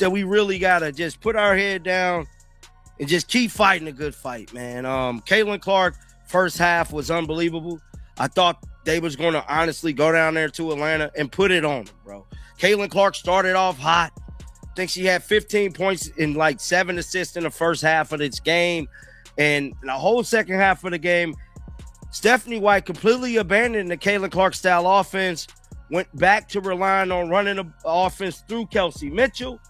said we really got to just put our head down and just keep fighting a good fight, man. Caitlin Clark, first half was unbelievable. I thought they was going to honestly go down there to Atlanta and put it on them, bro. Caitlin Clark started off hot. I think she had 15 points and like 7 assists in the first half of this game. And the whole second half of the game, Stephanie White completely abandoned the Caitlin Clark style offense, went back to relying on running the offense through Kelsey Mitchell.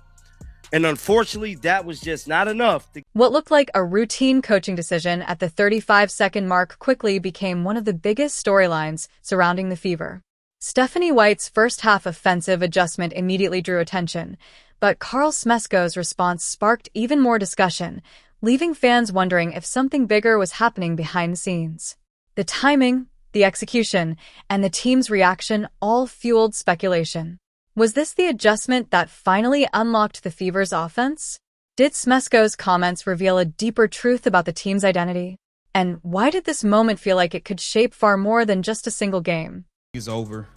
And unfortunately, that was just not enough. What looked like a routine coaching decision at the 35-second mark quickly became one of the biggest storylines surrounding the Fever. Stephanie White's first-half offensive adjustment immediately drew attention, but Carl Smesko's response sparked even more discussion, leaving fans wondering if something bigger was happening behind the scenes. The timing, the execution, and the team's reaction all fueled speculation. Was this the adjustment that finally unlocked the Fever's offense? Did Smesko's comments reveal a deeper truth about the team's identity? And why did this moment feel like it could shape far more than just a single game? Is over.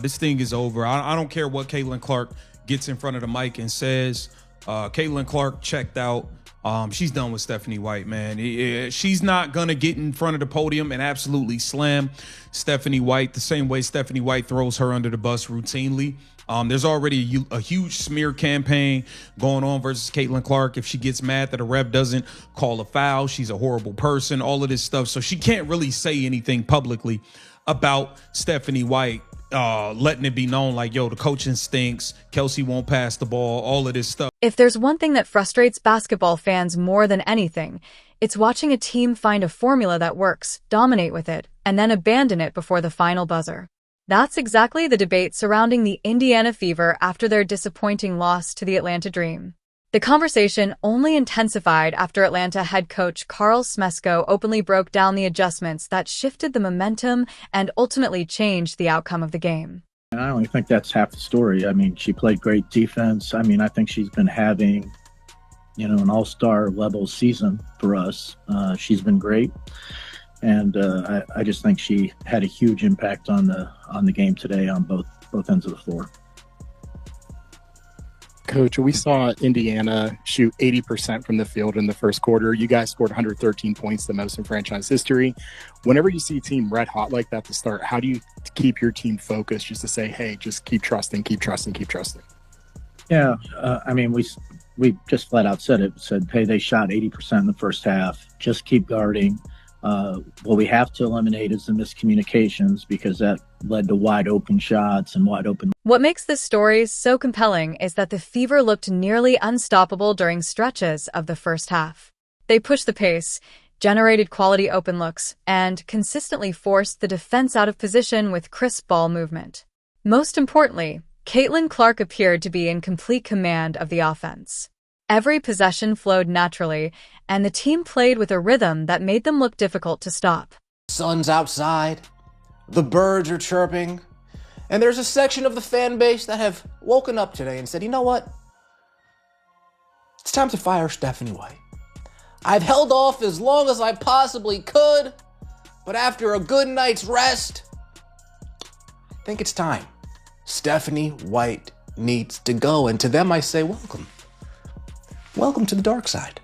This thing is over. I don't care what Caitlin Clark gets in front of the mic and says. Caitlin Clark checked out. She's done with Stephanie White, man. She's not going to get in front of the podium and absolutely slam Stephanie White the same way Stephanie White throws her under the bus routinely. There's already a huge smear campaign going on versus Caitlin Clark. If she gets mad that a ref doesn't call a foul, she's a horrible person, all of this stuff. So she can't really say anything publicly about Stephanie White, letting it be known like, yo, the coaching stinks, Kelsey won't pass the ball, all of this stuff. If there's one thing that frustrates basketball fans more than anything, it's watching a team find a formula that works, dominate with it, and then abandon it before the final buzzer. That's exactly the debate surrounding the Indiana Fever after their disappointing loss to the Atlanta Dream. The conversation only intensified after Atlanta head coach Carl Smesko openly broke down the adjustments that shifted the momentum and ultimately changed the outcome of the game. I only think that's half the story. I mean, she played great defense. I mean, I think she's been having, an all-star level season for us. She's been great. And I just think she had a huge impact on the game today on both ends of the floor. Coach, we saw Indiana shoot 80% from the field in the first quarter. You guys scored 113 points, the most in franchise history. Whenever you see a team red hot like that to start, how do you keep your team focused just to say, hey, just keep trusting, keep trusting, keep trusting? Yeah, I mean, we just flat out said, hey, they shot 80% in the first half. Just keep guarding. What we have to eliminate is the miscommunications because that led to wide open shots and wide open. What makes this story so compelling is that the Fever looked nearly unstoppable during stretches of the first half. They pushed the pace, generated quality open looks, and consistently forced the defense out of position with crisp ball movement. Most importantly, Caitlin Clark appeared to be in complete command of the offense. Every possession flowed naturally, and the team played with a rhythm that made them look difficult to stop. Sun's outside, the birds are chirping, and there's a section of the fan base that have woken up today and said, you know what? It's time to fire Stephanie White. I've held off as long as I possibly could, but after a good night's rest, I think it's time. Stephanie White needs to go, and to them I say welcome. Welcome to the dark side.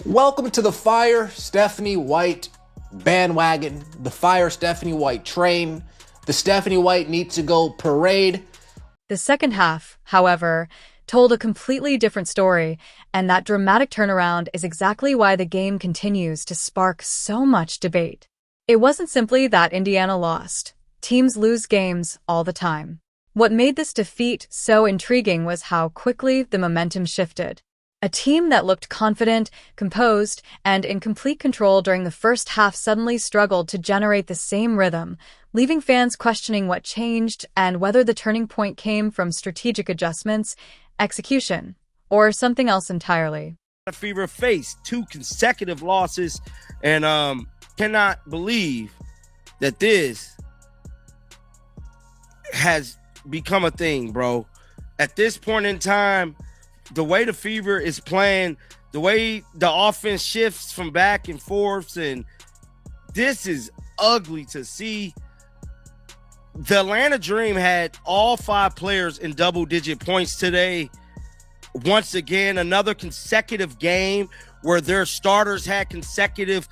Welcome to the Fire Stephanie White bandwagon, the Fire Stephanie White train, the Stephanie White needs to go parade. The second half, however, told a completely different story, and that dramatic turnaround is exactly why the game continues to spark so much debate. It wasn't simply that Indiana lost. Teams lose games all the time. What made this defeat so intriguing was how quickly the momentum shifted. A team that looked confident, composed, and in complete control during the first half suddenly struggled to generate the same rhythm, leaving fans questioning what changed and whether the turning point came from strategic adjustments, execution, or something else entirely. Fever faced 2 consecutive losses and cannot believe that this has become a thing, bro. At this point in time, the way the Fever is playing, the way the offense shifts from back and forths, and this is ugly to see. The Atlanta Dream had all 5 players in double-digit points today. once again, another consecutive game where their starters had consecutive